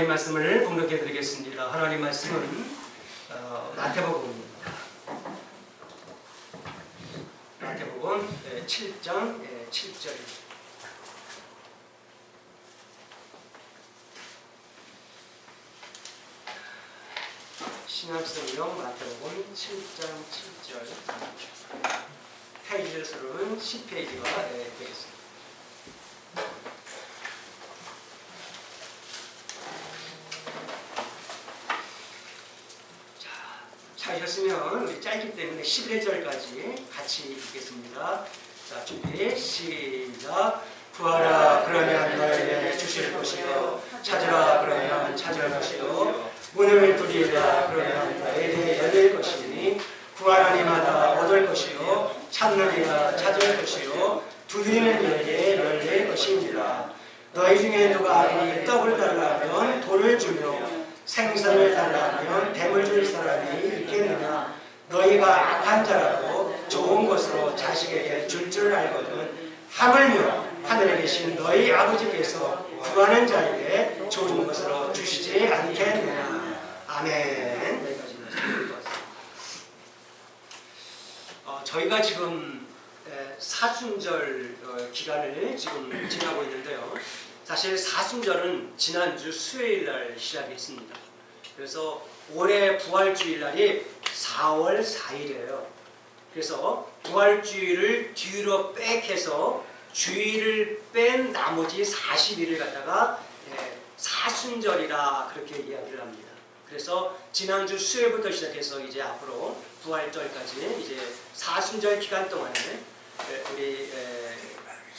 하나님 말씀을 봉독해 드리겠습니다. 하나님 말씀은 마태복음입니다. 마태복음 7장 7절입니다. 신약성경 마태복음 7장 7절 페이지 수로는 10페이지가 되겠습니다. 찾으셨으면 우리 짧기 때문에 11절까지 같이 읽겠습니다. 자, 준비 시작. 구하라 그러면 너에게 주실 것이요, 찾으라 그러면 찾을 것이요, 문을 두드리라 그러면 너에게 열릴 것이니, 구하는 이마다 얻을 것이요, 찾느니라 찾을 것이요, 두드리는 이에게 열릴 것입니다. 너희 중에 누가 아니 떡을 달라면 돌을 주며 생선을 달라면 뱀을 줄 사람이 있겠느냐. 너희가 악한 자라도 좋은 것으로 자식에게 줄 알거든 하물며 하늘에 계신 너희 아버지께서 구하는 자에게 좋은 것으로 주시지 않겠느냐. 아멘. 여기까지 말씀드리겠습니다. 저희가 지금 사순절 기간을 지금 지나고 있는데요. 사실 사순절은 지난주 수요일날 시작했습니다. 그래서 올해 부활주일날이 4월 4일이에요. 그래서 부활주일을 뒤로 빽해서 주일을 뺀 나머지 40일을 갖다가 사순절이라 그렇게 이야기를 합니다. 그래서 지난주 수요일부터 시작해서 이제 앞으로 부활절까지 이제 사순절 기간 동안에 우리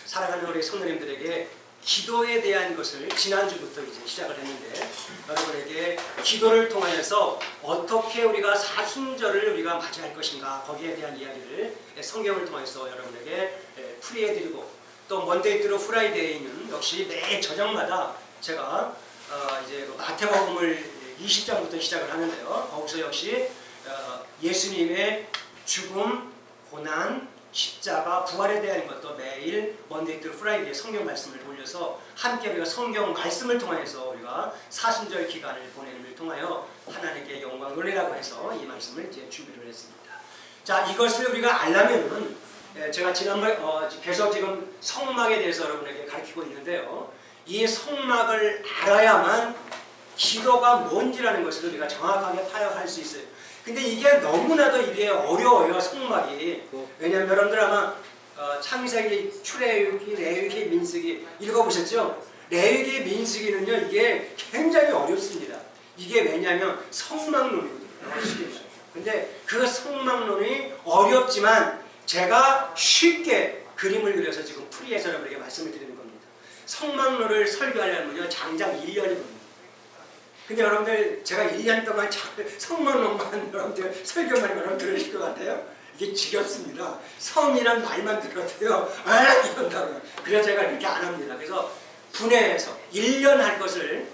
사랑하는 우리 성도님들에게 기도에 대한 것을 지난주부터 이제 시작을 했는데, 여러분에게 기도를 통하여서 어떻게 우리가 사순절을 우리가 맞이할 것인가, 거기에 대한 이야기를 성경을 통해서 여러분에게 풀이해드리고, 또 먼데이 트루 프라이데이는 역시 매 저녁마다 제가 이제 마태복음을 20장부터 시작을 하는데요. 거기서 역시 예수님의 죽음, 고난, 십자가, 부활에 대한 것도 매일 먼데이 트루 프라이데이 성경 말씀을 돌려서 함께 우리가 성경 말씀을 통해서 우리가 사순절 기간을 보내는 통하여 하나님께 영광 돌리라고 해서 이 말씀을 이제 준비를 했습니다. 자, 이것을 우리가 알려면은 제가 지난번에 계속 지금 성막에 대해서 여러분에게 가르치고 있는데요. 이 성막을 알아야만 기도가 뭔지라는 것을 우리가 정확하게 파악할 수 있어요. 근데 이게 너무나도 이게 어려워요, 성막이. 왜냐하면 여러분들 아마 창세기, 출애굽기, 레위기, 민수기 읽어보셨죠? 레위기, 민수기는요, 이게 굉장히 어렵습니다. 이게 왜냐하면 성막론이거든요. 근데 그 성막론이 어렵지만 제가 쉽게 그림을 그려서 지금 풀이해서 여러분에게 말씀을 드리는 겁니다. 성막론을 설교하려면요, 장장 1년이거든요. 근데 여러분들 제가 1년 동안 성막론만 여러분들 설교만 여러분 들으실 것 같아요? 이게 지겹습니다. 성이란 말만 들어도요, 이런다고요. 그래서 제가 이렇게 안 합니다. 그래서 분해해서 1년 할 것을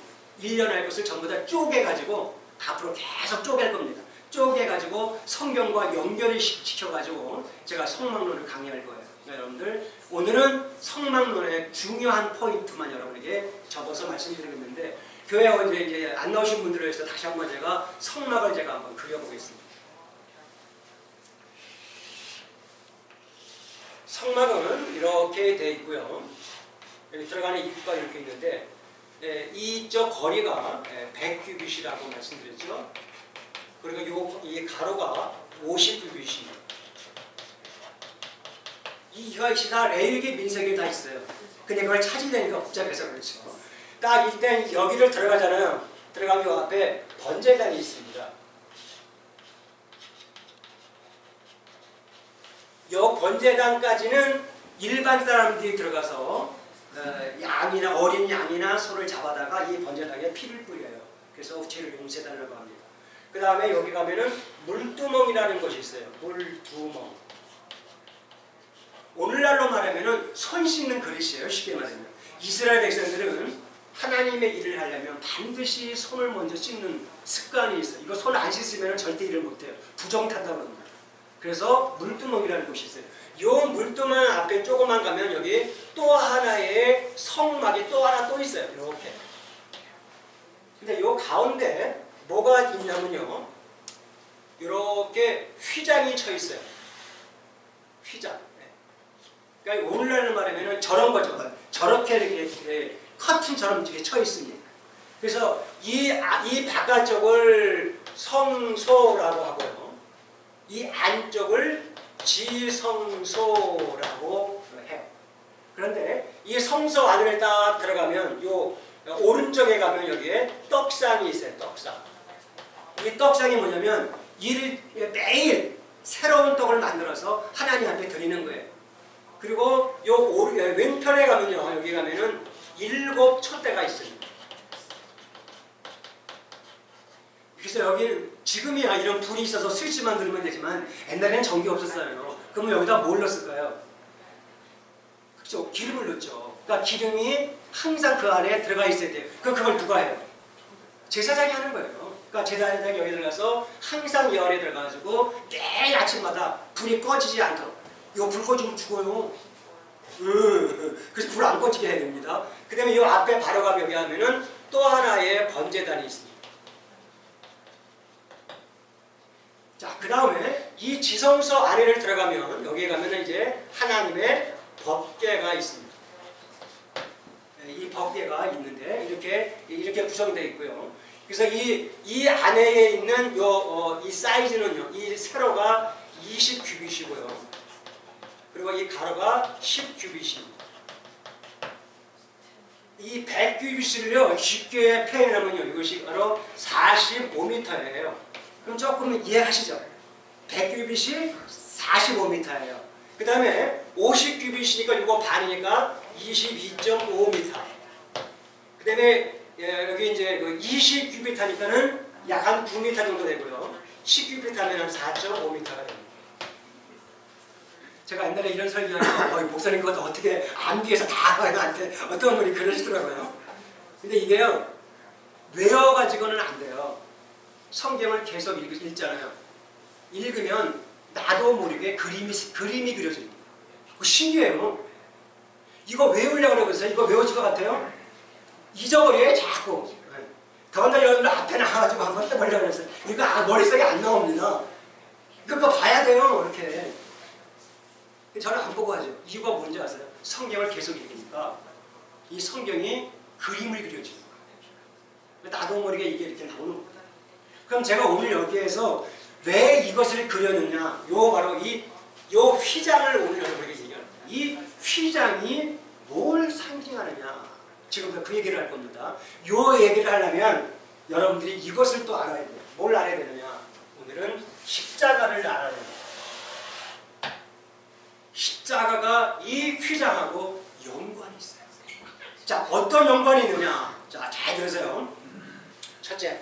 전부 다 쪼개가지고 앞으로 계속 쪼갤 겁니다. 쪼개가지고 성경과 연결을 시켜가지고 제가 성막론을 강의할 거예요. 그러니까 여러분들 오늘은 성막론의 중요한 포인트만 여러분에게 접어서 말씀드리겠는데, 교회 이제 안 나오신 분들을 위해서 다시 한번 제가 성막을 제가 한번 그려보겠습니다. 성막은 이렇게 되어 있고요. 여기 들어가는 입구가 이렇게 있는데, 이쪽 거리가 100규빗이라고 말씀드렸죠. 그리고 이 가로가 50규빗입니다. 이것이 다 레위기, 민수기 다 있어요. 근데 그걸 찾으려니까 복잡해서 그렇죠. 딱 이때 여기를 들어가잖아요. 들어가면 이 앞에 번제단이 있습니다. 이 번제단까지는 일반 사람들이 들어가서 양이나 어린 양이나 소를 잡아다가 이 번제단에 피를 뿌려요. 그래서 죄를 용서해달라고 합니다. 그 다음에 여기 가면은 물두멍이라는 것이 있어요. 물두멍. 오늘날로 말하면은 손 씻는 그릇이에요. 쉽게 말하면. 이스라엘 백성들은 하나님의 일을 하려면 반드시 손을 먼저 씻는 습관이 있어요. 이거 손 안 씻으면 절대 일을 못해요. 부정탄다고 합니다. 그래서 물두멍이라는 곳이 있어요. 이 물두멍 앞에 조금만 가면 여기 또 하나의 성막이 또 하나 또 있어요. 이렇게. 근데 요 가운데 뭐가 있냐면요. 이렇게 휘장이 쳐 있어요. 휘장. 그러니까 오늘날 말하면 저런 거죠. 저렇게 이렇게 커튼처럼 이렇게 쳐 있습니다. 그래서 이 바깥쪽을 성소라고 하고요. 이 안쪽을 지성소라고 해요. 그런데 이 성소 안에 딱 들어가면 요 오른쪽에 가면 여기에 떡상이 있어요. 떡상. 이 떡상이 뭐냐면 매일 새로운 떡을 만들어서 하나님 앞에 드리는 거예요. 그리고 요 왼편에 가면요. 여기 가면은 7 촛대가 있습니다. 그래서 여기는 지금이야 이런 불이 있어서 스위치만 누르면 되지만 옛날에는 전기 없었어요. 그러면 여기다 뭘 넣었을까요? 그렇죠. 기름을 넣었죠. 그러니까 기름이 항상 그 안에 들어가 있어야 돼요. 그걸 누가 해요? 제사장이 하는 거예요. 그러니까 제사장이 여기 들어가서 항상 이 안에 들어가가지고 매일 아침마다 불이 꺼지지 않도록. 이거 불 꺼지면 죽어요. 그래서 불 안 꺼지게 해야 됩니다. 그 다음에 이 앞에 바로 가면 여기 하면은 또 하나의 번제단이 있습니다. 자, 그 다음에 이 지성소 안에를 들어가면 여기에 가면은 이제 하나님의 법궤가 있습니다. 이 법궤가 있는데 이렇게 구성되어 있고요. 그래서 이 안에 있는 이 사이즈는요, 이 세로가 20규빗이고요. 그리고 이 가로가 10규빗입니다. 이 100규빗을요 쉽게 표현하면요, 이것이 바로 45m예요. 그럼 조금 이해하시죠? 100규빗이 45m예요. 그 다음에 50규빗이니까 이거 반이니까 22.5m. 그 다음에 여기 이제 20규빗 하니까는 약 한 9m 정도 되고요. 10규빗 하면 4.5m가 됩니다. 제가 옛날에 이런 설교하니까 목사님 그것도 어떻게 암기해서 다 나한테 어떤 분이 그러시더라고요. 근데 이게요, 외워가지고는 안 돼요. 성경을 계속 읽잖아요. 읽으면 나도 모르게 그림이 그려집니다. 신기해요. 이거 외우려고 그러세요? 이거 외워질 것 같아요? 잊어버려요, 자꾸. 더군다나 여러분들 앞에 나가가지고 한번 해보려고 그랬어요. 이거 머릿속에 안 나옵니다. 이거 봐야 돼요, 이렇게. 저는 안 보고 하죠. 이유가 뭔지 아세요? 성경을 계속 읽으니까 이 성경이 그림을 그려줍니다. 나도 모르게 이게 이렇게 나오는 겁니다. 그럼 제가 오늘 여기에서 왜 이것을 그렸느냐? 바로 요 휘장을 오늘 여러분에게 얘기합니다. 이 휘장이 뭘 상징하느냐? 지금부터 그 얘기를 할 겁니다. 요 얘기를 하려면 여러분들이 이것을 또 알아야 돼요. 뭘 알아야 되느냐? 오늘은 십자가를 알아야 됩니다. 십자가가 이 휘장하고 연관이 있어요. 자, 어떤 연관이 있느냐? 자, 잘 들으세요. 첫째,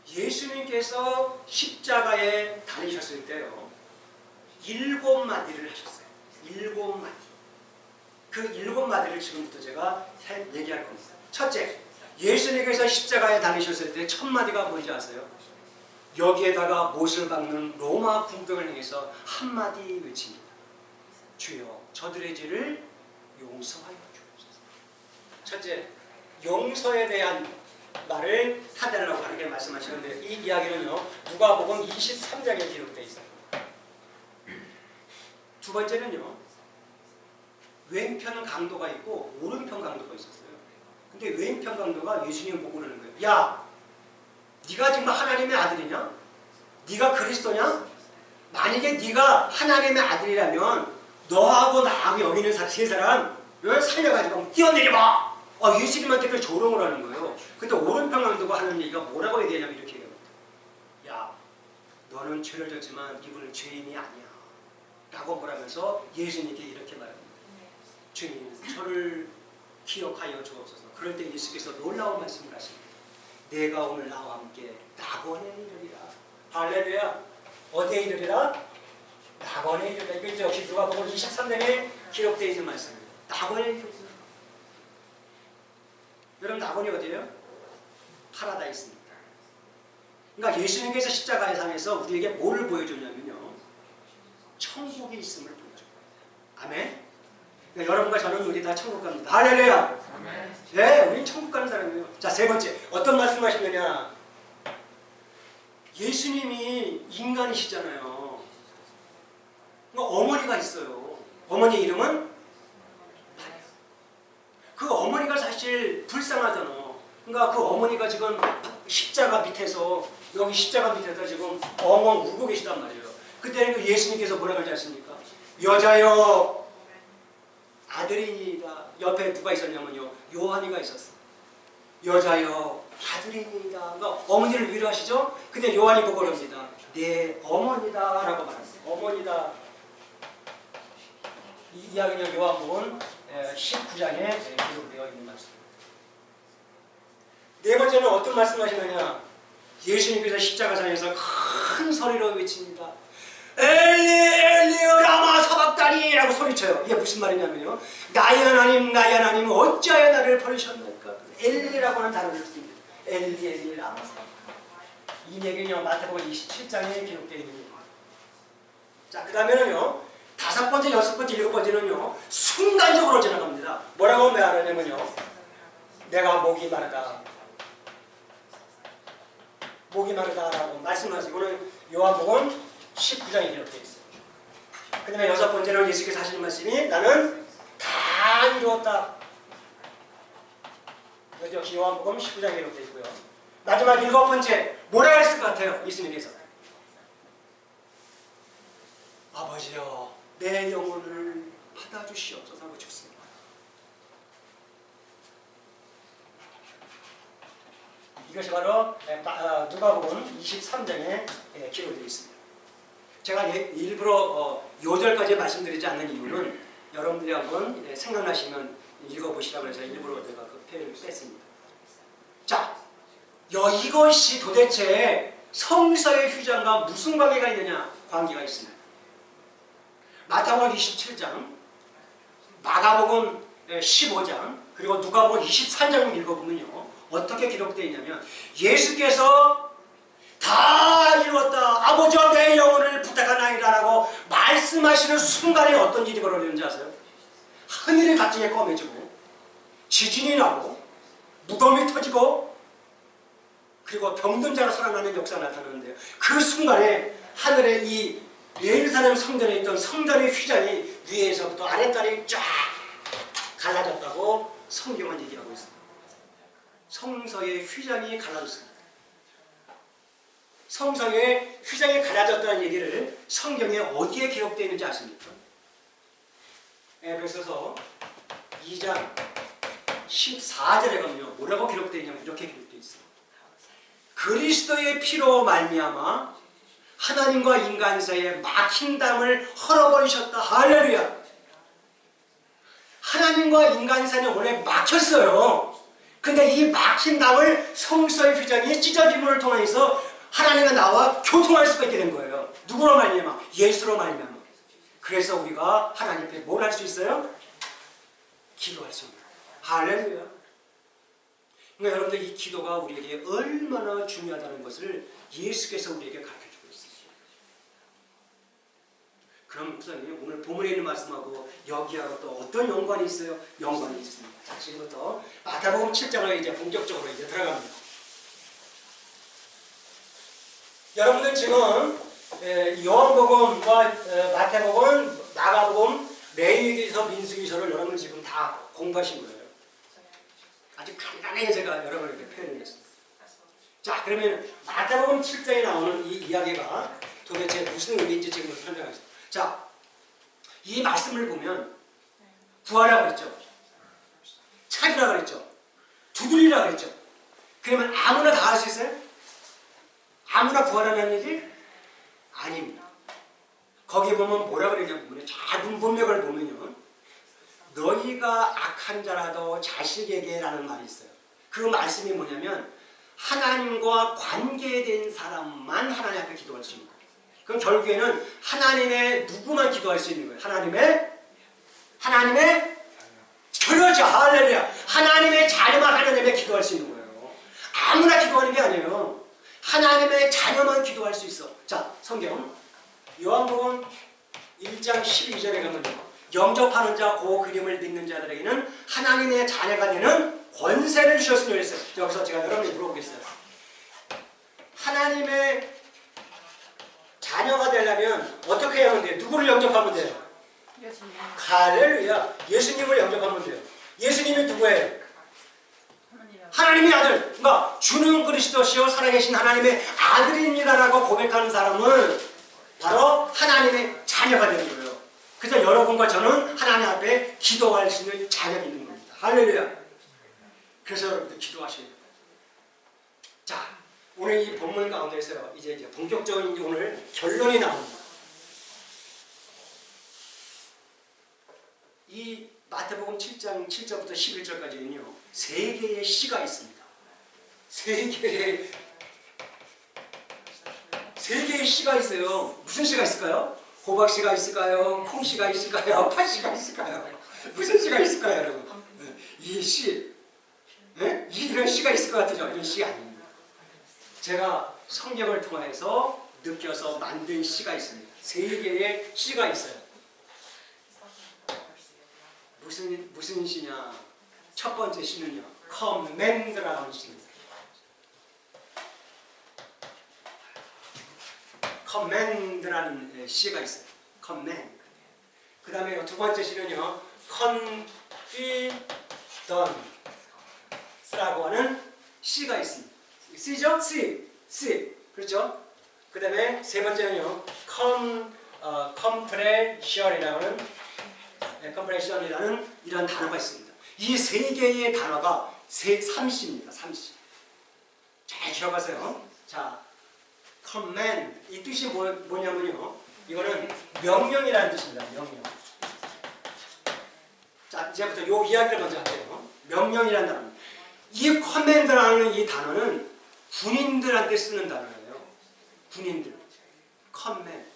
예수님께서 십자가에 달리셨을 때요, 7마디를 하셨어요. 7마디. 그 7마디를 지금부터 제가 얘기할 겁니다. 첫째, 예수님께서 십자가에 달리셨을 때 첫 마디가 뭔지 아세요? 여기에다가 못을 박는 로마 군병을 향해서 한마디 외칩니다. 주여, 저들의 죄를 용서하여 주옵소서. 첫째, 용서에 대한 말을 하달라고 하는 게 말씀하시는데, 이 이야기는요, 누가복음 23장에 기록되어 있어요. 두 번째는요, 왼편 강도가 있고 오른편 강도가 있었어요. 근데 왼편 강도가 예수님을 보고 그러는 거예요. 야, 네가 정말 하나님의 아들이냐? 네가 그리스도냐? 만약에 네가 하나님의 아들이라면 너하고 나하고 여기 있는 세 사람 살려가지고 뛰어내려봐. 예수님한테 그 조롱을 하는 거예요. 근데 오른편 강도가 하는 얘기가 뭐라고 얘기하냐면 이렇게 얘기합니다. 야, 너는 죄를 졌지만 이분은 죄인이 아니야. 라고 말하면서 예수님께 이렇게 말합니다. 주님, 저를 기억하여 주옵소서. 그럴 때 예수께서 놀라운 말씀을 하십니다. 내가 오늘 나와 함께 낙원에 이르리라. 할렐루야. 어디에 이르리라? 낙원에 이르리라. 이거 역시 누가복음 23장에 기록되어 있는 말씀입니다. 낙원에 이르리라. 여러분, 낙원이 어디예요? 파라다이스입니다. 그러니까 예수님께서 십자가의 상에서 우리에게 뭐를 보여줬냐면요, 천국이 있음을 보여줘요. 아멘. 네, 여러분과 저는 우리 다 천국 갑니다. 할렐루야. 네, 우리 천국 가는 사람이에요. 자, 세 번째 어떤 말씀하시느냐? 예수님이 인간이시잖아요. 어머니가 있어요. 어머니 이름은 그 어머니가 사실 불쌍하잖아. 그러니까 그 어머니가 지금 십자가 밑에서 여기 십자가 밑에서 지금 엉엉 울고 계시단 말이에요. 그때는 그 예수님께서 뭐라고 하지 않습니까? 여자여 아들이니이다. 옆에 누가 있었냐면요. 요한이가 있었어. 여자여 아들이니이다. 그러니까 어머니를 위로하시죠. 근데 요한이 보고 그럽니다. 내 어머니다 라고 말합니다. 어머니다. 이 이야기는 요한복음 19장에 기록되어 있는 말씀입니다. 네 번째는 어떤 말씀하시느냐? 예수님께서 십자가상에서 큰 소리로 외칩니다. 엘리 엘리 라마 사박다니 라고 소리쳐요. 이게 무슨 말이냐면요. 나의 하나님 어찌하여 나를 버리셨나이까. 엘리라고 하는 단어를 씁니다. 엘리 엘리 라마 사박다니. 이 얘기는요. 마태복음 27장에 기록되어 있는 겁니다. 자, 그 다음에는요. 다섯 번째, 여섯 번째, 일곱 번째는요. 순간적으로 지나갑니다. 뭐라고 말하냐면요. 내가 목이 마르다. 목이 마르다라고 말씀하시고 오늘 요한복음 19장에 기록되어 있어요. 그 다음에 여섯 번째는 예수께서 하시는 말씀이 나는 다 이루었다. 역시 요한복음 19장에 기록되어 있고요. 마지막 일곱 번째 뭐라고 했을 것 같아요? 예수님께서 아버지여 내 영혼을 받아주시옵소서 하고 죽습니다. 이것이 바로 누가복음 23장에 기록되어 있습니다. 제가 일부러 요절까지 말씀드리지 않는 이유는 여러분들이 한번 생각나시면 읽어보시라고 해서 일부러 제가 그 표현을 뺐습니다. 자, 이것이 도대체 성서의 휘장과 무슨 관계가 있느냐? 관계가 있습니다. 마태복음 27장, 마가복음 15장, 그리고 누가복음 24장을 읽어보면요. 어떻게 기록되어 있냐면 예수께서 다 이루었다. 아버지와 내 영혼을 부탁하나이다 라고 말씀하시는 순간에 어떤 일이 벌어지는지 아세요? 하늘이 갑자기 검해지고 지진이 나고 무덤이 터지고 그리고 병든 자가 살아나는 역사가 나타나는데요. 그 순간에 하늘에 이 예루살렘 성전에 있던 성전의 휘장이 위에서부터 아래까지 쫙 갈라졌다고 성경은 얘기하고 있습니다. 성서의 휘장이 갈라졌습니다. 성서의 휘장이 갈라졌다는 얘기를 성경에 어디에 기록되어 있는지 아십니까? 에베소서 2장 14절에 가면요. 뭐라고 기록되어 있냐면 이렇게 기록되어 있어요. 그리스도의 피로 말미암아 하나님과 인간 사이에 막힌 담을 헐어버리셨다. 할렐루야. 하나님과 인간 사이는 원래 막혔어요. 근데 이 막힌 담을 성서의 휘장이 찢어짐을 통해서 하나님과 나와 교통할 수가 있게 된 거예요. 누구로 말미암아? 예수로 말미암아. 그래서 우리가 하나님 앞에 뭘 할 수 있어요? 기도할 수 있는 거예요. 할렐루야. 그러니까 여러분들 이 기도가 우리에게 얼마나 중요하다는 것을 예수께서 우리에게 가르쳐주고 있습니다. 그럼 목사님 오늘 본문에 있는 말씀하고 여기하고 또 어떤 연관이 있어요? 연관이 있습니다. 자, 지금부터 마태복음 7장을 이제 본격적으로 이제 들어갑니다. 여러분들 지금 요한복음과 마태복음, 마가복음, 레위기서, 민수기서를 여러분 지금 다 공부하신 거예요. 아주 간단하게 제가 여러분에게 표현했습니다. 자, 그러면 마태복음 7장에 나오는 이 이야기가 도대체 무슨 의미인지 지금 설명하겠습니다. 자, 이 말씀을 보면 구하라고 했죠. 찾으라고 했죠. 두드리라고 했죠. 그러면 아무나 다 할 수 있어요? 아무나 구하라는 얘기? 아닙니다. 거기 보면 뭐라고 그러냐면 작은 문맥을 보면요. 너희가 악한 자라도 자식에게 라는 말이 있어요. 그 말씀이 뭐냐면 하나님과 관계된 사람만 하나님 앞에 기도할 수 있는 거예요. 그럼 결국에는 하나님의 누구만 기도할 수 있는 거예요. 하나님의 그렇죠. 할렐루야. 하나님의 자녀만 하나님의 기도할 수 있는 거예요. 아무나 기도하는 게 아니에요. 하나님의 자녀만 기도할 수 있어. 자, 성경 요한복음 1장 12절에 가면 영접하는 자, 그 그림을 믿는 자들에게는 하나님의 자녀가 되는 권세를 주셨으니 그랬어요. 여기서 제가 여러분이 물어보겠어요. 하나님의 자녀가 되려면 어떻게 해야 하면 돼요? 누구를 영접하면 돼요? 예수님. 할렐루야. 예수님을 영접하면 돼요. 예수님이 누구예요? 하나님의 하나님의 아들. 그러니까 주는 그리스도시요 살아계신 하나님의 아들입니다라고 고백하는 사람은 바로 하나님의 자녀가 되는 거예요. 그래서 여러분과 저는 하나님 앞에 기도할 수 있는 자격이 있는 겁니다. 할렐루야. 그래서 여러분들 기도하셔야 돼요. 자, 오늘 이 본문 가운데서 이제 본격적인 오늘 결론이 나옵니다. 이 마태복음 7장 7절부터 11절까지는요. 세 개의 시가 있습니다. 세 개의 시가 있어요. 무슨 시가 있을까요? 호박씨가 있을까요? 콩씨가 있을까요? 팥씨가 있을까요? 무슨 씨가 있을까요, 여러분? 이 씨, 네? 이런 씨가 있을 것 같죠? 이런 씨 아닙니다. 제가 성경을 통해서 느껴서 만든 씨가 있습니다. 세 개의 씨가 있어요. 무슨 시냐? 첫 번째 시는요. 커맨드라는 시입니다. 커맨드라는 시가 있어요. 커맨드. 그 다음에 두 번째 시는요. 컨피던스라고 하는 시가 있습니다. C죠? C. 그렇죠? 그 다음에 세 번째는요. 컴프레션이라는 이런 단어가 있습니다. 이 세 개의 단어가 3시입니다. 3시. 잘 들어가세요. 자, command. 이 뜻이 뭐냐면요. 이거는 명령이라는 뜻입니다. 명령. 자, 이제부터 요 이야기를 먼저 할게요. 명령이라는 단어. 이 command라는 이 단어는 군인들한테 쓰는 단어예요. 군인들. command.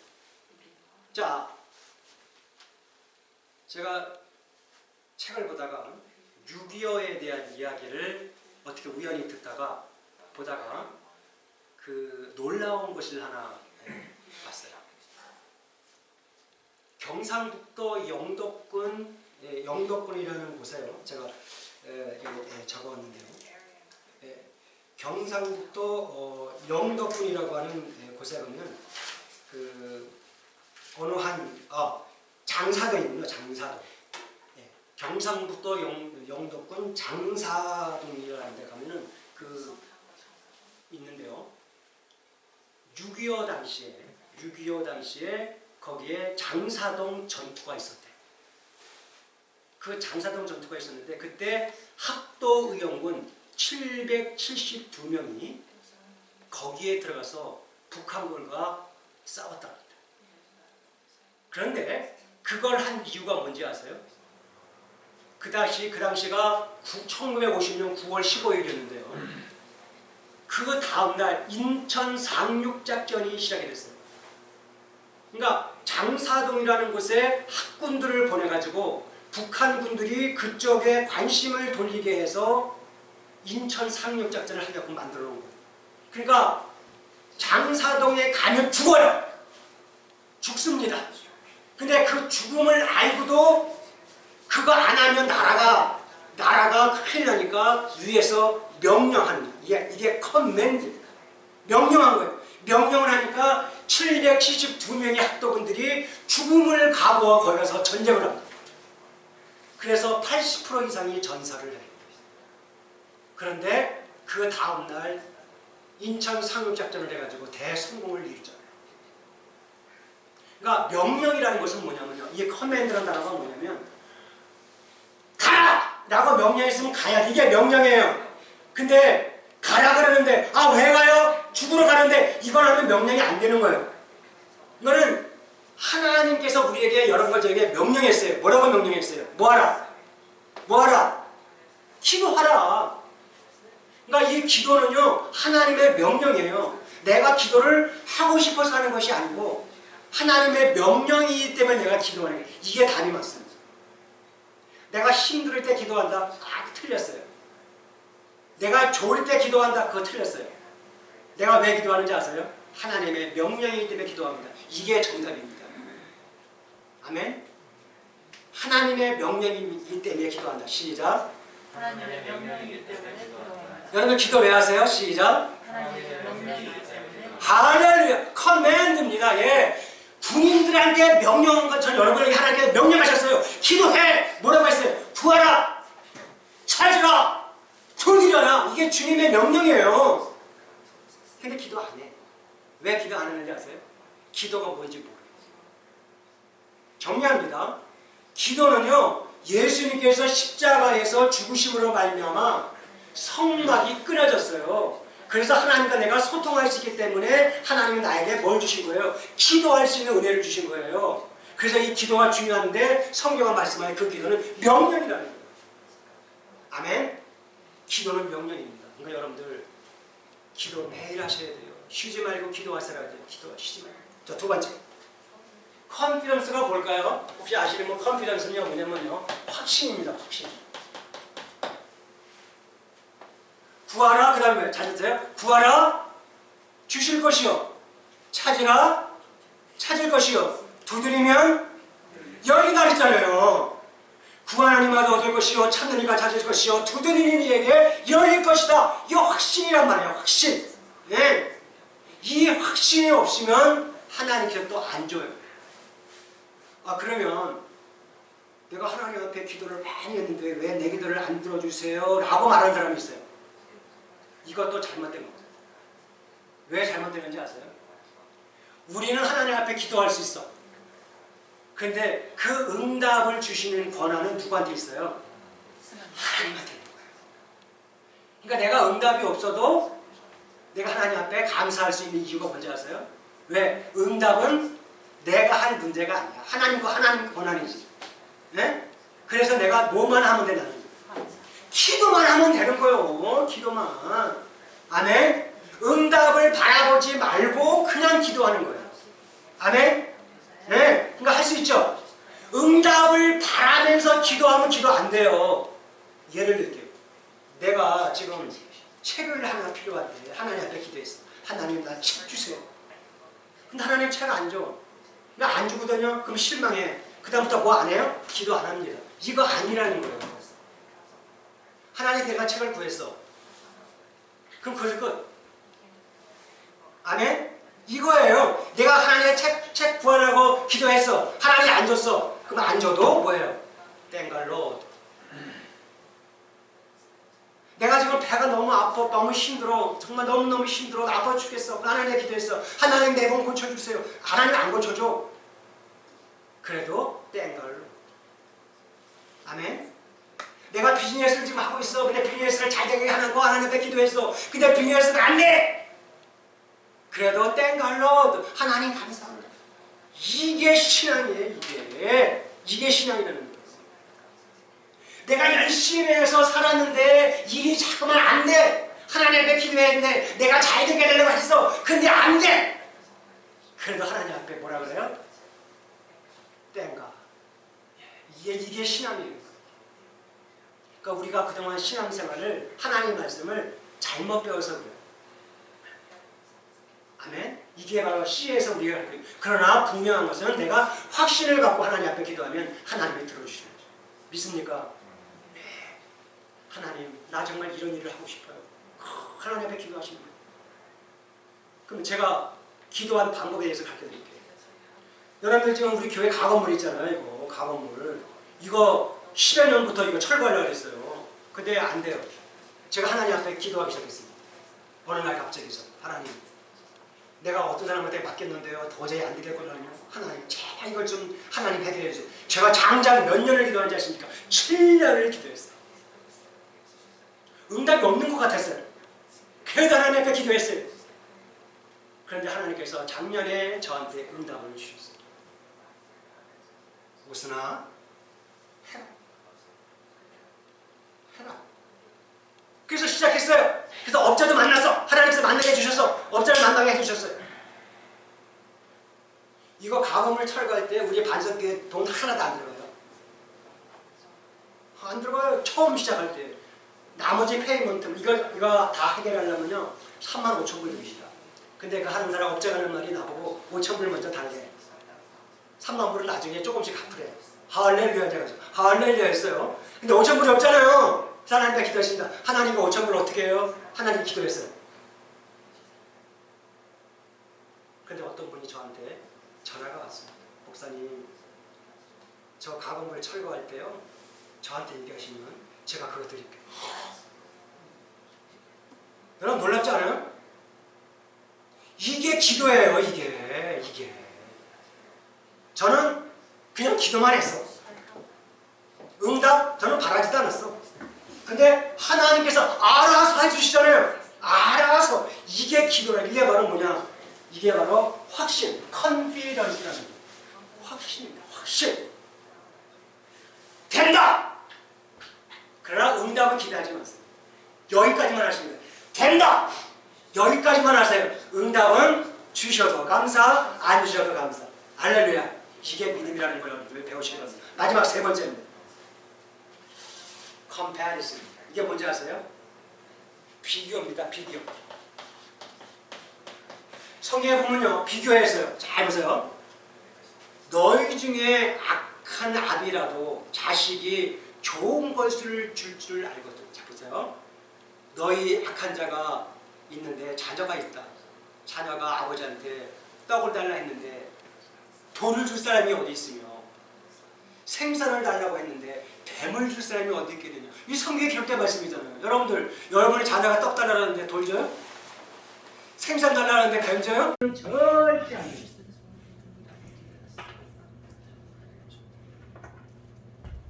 자, 제가 책을 보다가 6.25에 대한 이야기를 어떻게 우연히 보다가 그 놀라운 것을 하나 봤어요. 경상북도 영덕군이라는 곳에요. 제가 적었는데요. 경상북도 영덕군이라고 하는 곳에 보면 그 어느 한 장사동이군요. 장사동. 경상북도 영덕군 장사동이라는 데 가면은 그 있는데요. 6.25 당시에 거기에 장사동 전투가 있었대요. 그 장사동 전투가 있었는데 그때 학도 의용군 772명이 거기에 들어가서 북한군과 싸웠다. 그런데 그걸 한 이유가 뭔지 아세요? 그 당시가 1950년 9월 15일이었는데요. 그 다음날 인천 상륙작전이 시작이 됐어요. 그러니까 장사동이라는 곳에 학군들을 보내가지고 북한 군들이 그쪽에 관심을 돌리게 해서 인천 상륙작전을 하려고 만들어 놓은 거예요. 그러니까 장사동에 가면 죽어요. 죽습니다. 근데 그 죽음을 알고도 그거 안 하면 나라가 큰일 나니까 위에서 명령하는 거예요. 이게 커맨드입니다. 명령한 거예요. 명령을 하니까 772명의 학도군들이 죽음을 각오하고 거기 가서 전쟁을 합니다. 그래서 80% 이상이 전사를 해요. 그런데 그 다음날 인천 상륙작전을 해가지고 대성공을 이루잖아요. 그러니까 명령이라는 것은 뭐냐면요. 이 커맨드라는 단어가 뭐냐면 가라! 라고 명령했으면 가야 돼. 이게 명령이에요. 근데 가라 그러는데 왜 가요? 죽으러 가는데 이걸 하면 명령이 안 되는 거예요. 이거는 하나님께서 우리에게 여러 걸 저에게 명령했어요. 뭐라고 명령했어요? 뭐하라? 기도하라. 그러니까 이 기도는요. 하나님의 명령이에요. 내가 기도를 하고 싶어서 하는 것이 아니고 하나님의 명령이기 때문에 내가 기도하는 거예요. 이게 답이 맞습니다. 내가 힘들 때 기도한다? 틀렸어요. 내가 좋을 때 기도한다? 그거 틀렸어요. 내가 왜 기도하는지 아세요? 하나님의 명령이기 때문에 기도합니다. 이게 정답입니다. 아멘? 하나님의 명령이기 때문에 기도한다. 시작. 하나님의 명령이기 때문에 기도합니다. 여러분 기도 왜 하세요? 시작. 하나님의 명령이기 때문에 할렐루야. 커맨드입니다. 예. 군인들한테 명령한 것처럼 여러분에게 하나님께서 명령하셨어요. 기도해. 뭐라고 했어요? 구하라. 찾으라. 두드려라. 이게 주님의 명령이에요. 근데 기도 안 해. 왜 기도 안 하는지 아세요? 기도가 뭔지 모르겠어요. 정리합니다. 기도는요, 예수님께서 십자가에서 죽으심으로 말미암아 성막이 끊어졌어요. 그래서 하나님과 내가 소통할 수 있기 때문에 하나님은 나에게 뭘 주신 거예요? 기도할 수 있는 은혜를 주신 거예요. 그래서 이 기도가 중요한데 성경가 말씀하는 그 기도는 명령이라는 거예요. 아멘? 기도는 명령입니다. 그러니까 여러분들 기도 매일 하셔야 돼요. 쉬지 말고 기도하셔야 돼요. 기도 쉬지 말고. 자, 두 번째. 컨피던스가 뭘까요? 혹시 아시는 분 컨피던스는요 뭐냐면요 확신입니다. 확신. 구하라 그 다음에 찾으세요. 구하라 주실 것이요 찾으라 찾을 것이요 두드리면 열리다 그랬잖아요. 구하니마다 얻을 것이요 찾으니까 찾을 것이요 두드리는 이에게 열릴 것이다. 이 확신이란 말이에요. 확신. 네. 이 확신이 없으면 하나님께서 또 안 줘요. 아 그러면 내가 하나님 앞에 기도를 많이 했는데 왜 내 기도를 안 들어주세요? 라고 말하는 사람이 있어요. 이것도 잘못된 겁니다. 왜 잘못되는지 아세요? 우리는 하나님 앞에 기도할 수 있어. 근데 그 응답을 주시는 권한은 누구한테 있어요? 하나님한테 있는 거예요. 그러니까 내가 응답이 없어도 내가 하나님 앞에 감사할 수 있는 이유가 뭔지 아세요? 왜? 응답은 내가 할 문제가 아니야. 하나님과 하나님 권한이지. 네? 그래서 내가 뭐만 하면 되나? 기도만 하면 되는 거예요. 기도만. 아멘? 응답을 바라보지 말고 그냥 기도하는 거예요. 아멘? 네? 그러니까 할 수 있죠? 응답을 바라면서 기도하면 기도 안 돼요. 예를 들게요. 내가 지금 책을 하나 필요한데 하나님 앞에 기도했어. 하나님 나 책 주세요. 근데 하나님 책 안 줘. 나 안 주거든요. 그럼 실망해. 그 다음부터 뭐 안 해요? 기도 안 합니다. 이거 아니라는 거예요. 하나님 내가 책을 구했어. 그럼 그것이 끝. 아멘? 이거예요. 내가 하나님의 책 구하려고 기도했어. 하나님이 안 줬어. 그럼 안 줘도 뭐예요? 땡갈로. 내가 지금 배가 너무 아파, 너무 힘들어. 정말 너무너무 힘들어. 아파 죽겠어. 하나님께 기도했어. 하나님 내 몸 고쳐주세요. 하나님 안 고쳐줘. 그래도 땡걸로. 아멘? 내가 비즈니스를 지금 하고 있어. 근데 비즈니스를 잘 되게 하는 거 하나님께 기도했어. 근데 비즈니스가 안 돼. 그래도 땡걸로. 하나님 감사합니다. 이게 신앙이에요. 이게 신앙이라는 거예요. 내가 열심히 해서 살았는데 일이 자꾸만 안 돼. 하나님 앞에 기도했는데 내가 잘 되게 하려고 했어. 근데 안 돼. 그래도 하나님 앞에 뭐라 그래요? 땡가. 이게 신앙이에요. 그러니까 우리가 그동안 신앙생활을 하나님의 말씀을 잘못 배워서 그래요. 아멘? 이게 바로 C에서 우리가 그러나 분명한 것은 내가 확신을 갖고 하나님 앞에 기도하면 하나님이 들어주시는 거죠. 믿습니까? 하나님 나 정말 이런 일을 하고 싶어요. 하나님 앞에 기도하십니다. 그럼 제가 기도한 방법에 대해서 가르쳐드릴게요. 여러분들 지금 우리 교회 가건물 있잖아요. 이거 가건물 이거 10여 년부터 이거 철거하려고 했어요. 근데 안 돼요. 제가 하나님 앞에 기도하기 시작했습니다. 어느 날 갑자기서 하나님 내가 어떤 사람한테 맡겼는데요. 도저히 안 되겠거든요. 하나님 제발 이걸 좀 하나님 해결해 주세요. 제가 장장 몇 년을 기도하는지 아십니까? 7년을 기도했어요. 응답이 없는 것 같았어요. 그래도 하나님 앞에 기도했어요. 그런데 하나님께서 작년에 저한테 응답을 주셨어요. 무슨아 해라. 그래서 시작했어요. 그래서 업자도 만났어. 하나님께서 만나게 해주셔서 업자를 만나게 해주셨어요. 이거 가건물 철거할 때 우리 반석교회 돈 하나도 안 들어가요. 안 들어가요. 처음 시작할 때. 나머지 페이먼트 이거 다 해결하려면요 35,000불 듭니다. 근데 그 하는 사람 업자라는 말이 나보고 5,000불 먼저 달래. 3만 불은 나중에 조금씩 갚으래. 할렐루야 제가 할렐루야 했어요. 근데 5,000불이 없잖아요. 하나님과 기도하신다. 하나님과 5,000불 어떻게 해요? 하나님 기도했어요. 근데 어떤 분이 저한테 전화가 왔습니다. 목사님, 저 가공을 철거할 때요, 저한테 얘기하시면 제가 그거 드릴게요. 여러분 놀랍지 않아요? 이게 기도예요. 이게 저는 그냥 기도만 했어. 응답 저는 바라지도 않았어. 근데 하나님께서 알아서 해주시잖아요. 알아서. 이게 기도라. 이게 바로 뭐냐? 이게 바로 확신, confidence라는 거예요. 확신입니다. 확신. 된다. 그러나 응답은 기대하지 마세요. 여기까지만 하시면 돼요. 된다. 여기까지만 하세요. 응답은 주셔도 감사, 안 주셔도 감사. 할렐루야. 이게 믿음이라는 걸 여러분들 배우시기 바랍니다. 마지막 세 번째입니다. comparison. 이게 뭔지 아세요? 비교입니다. 비교. 성경에 보면요, 비교했어요. 잘 보세요. 너희 중에 악한 아비라도 자식이 좋은 것을 줄 줄 알거든. 자 보세요. 너희 악한 자가 있는데 자녀가 있다. 자녀가 아버지한테 떡을 달라 했는데 돌을 줄 사람이 어디 있으며 생선을 달라고 했는데 뱀을 줄 사람이 어디 있겠느냐. 이 성경에 기록된 말씀이잖아요. 여러분의 자녀가 떡 달라는데 돌 줘요? 생선 달라는데 뱀 줘요? 절대 안 돼요.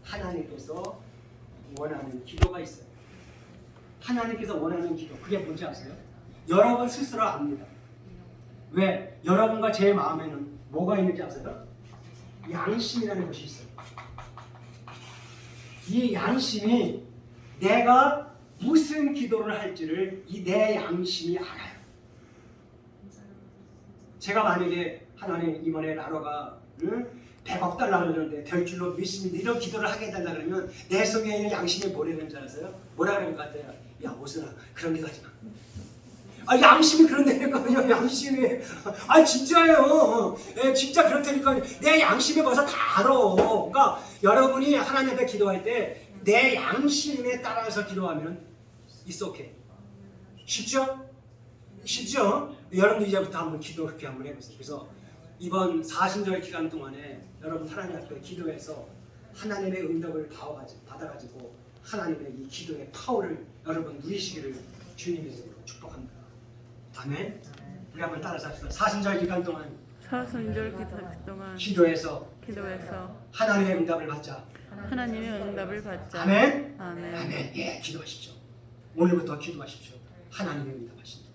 하나님께서 원하는 기도가 있어요. 하나님께서 원하는 기도, 그게 뭔지 아세요? 여러분 스스로 압니다. 왜? 여러분과 제 마음에는 뭐가 있는지 아세요? 양심이라는 것이 있어요. 이 양심이 내가 무슨 기도를 할지를 이 내 양심이 알아요. 제가 만약에 하나님 이번에 나로가 100억 달러 그러는데 될 줄로 믿습니다. 이런 기도를 하게 해달라 그러면 내 속에 있는 양심이 뭐라 그러는 줄 아세요? 뭐라 그러는 것 같아요? 야 오순아 그런 기도 하지 마. 아 양심이 그런다니까요. 양심이 진짜예요. 진짜 그렇다니까요. 내 양심에 벌써 다 알아. 그러니까 여러분이 하나님 앞에 기도할 때 내 양심에 따라서 기도하면 it's okay. 쉽죠? 쉽죠? 여러분도 이제부터 한번 기도 그렇게 한번 해보세요. 그래서 이번 사순절 기간 동안에 여러분 하나님 앞에 기도해서 하나님의 응답을 받아가지고 하나님의 이 기도의 파워를 여러분 누리시기를 주님의 이름으로 축복합니다. 아멘. 우리 한번 따라서 합시다. 사순절 기간 동안 기도해서 하나님의 응답을 받자. 하나님의 응답을 받자. 아멘. 아멘. 아멘. 예, 기도하십시오. 오늘부터 기도하십시오. 하나님의 응답하십니다.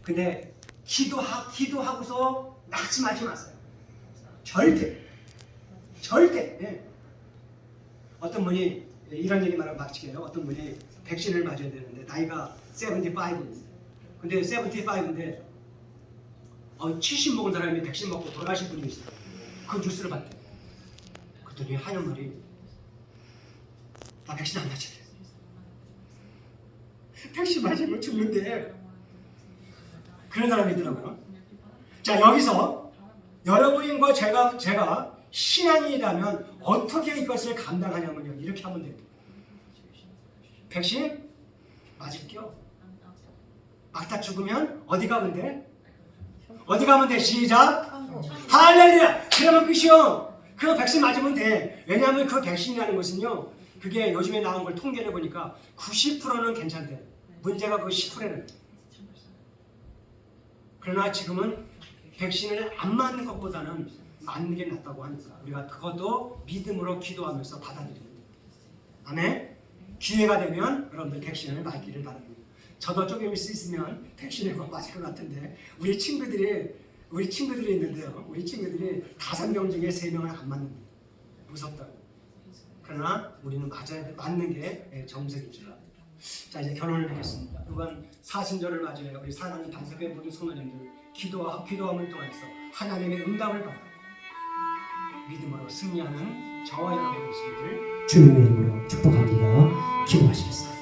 근데 기도하고서 낙심하지 마세요. 절대. 예. 어떤 분이 이런 얘기 말하면 박치게요. 어떤 분이 백신을 맞아야 되는데 나이가 75입니다. 근데 75인데 70 먹은 사람이 백신 먹고 돌아가신 분이 있어요. 그 뉴스를 봤대요. 그랬더니 하는 말이 나 백신 안 맞을래. 백신 맞으면 죽는데 그런 사람이 있더라고요. 자 여기서 여러분과 제가 신앙이라면 어떻게 이것을 감당하냐면요. 이렇게 하면 됩니다. 백신 맞을게요. 맞다 죽으면 어디 가면 돼? 어디 가면 돼? 시작! 할렐루야! 그러면 끝이요. 그 백신 맞으면 돼. 왜냐하면 그 백신이라는 것은요. 그게 요즘에 나온 걸 통계를 보니까 90%는 괜찮대. 문제가 그 10%는. 그러나 지금은 백신을 안 맞는 것보다는 맞는 게 낫다고 하니까 우리가 그것도 믿음으로 기도하면서 받아들입니다. 아멘? 기회가 되면 여러분들 백신을 맞기를 바랍니다. 저도 조금 있으면 백신을 맞을 것 같은데 우리 친구들이 있는데요. 우리 친구들이 5명 중에 3명을 안 맞는다. 무섭다고. 그러나 우리는 맞는 게 정석인 줄 압니다. 자 이제 결론을 맺겠습니다. 이번 사순절을 맞이해 우리 사랑하는 단석의 모든 성도님들 기도함을 통해서 하나님의 응답을 받아 믿음으로 승리하는 저와 여러분의 모습을 주님의 이름으로 축복합니다. 기도하시겠습니다.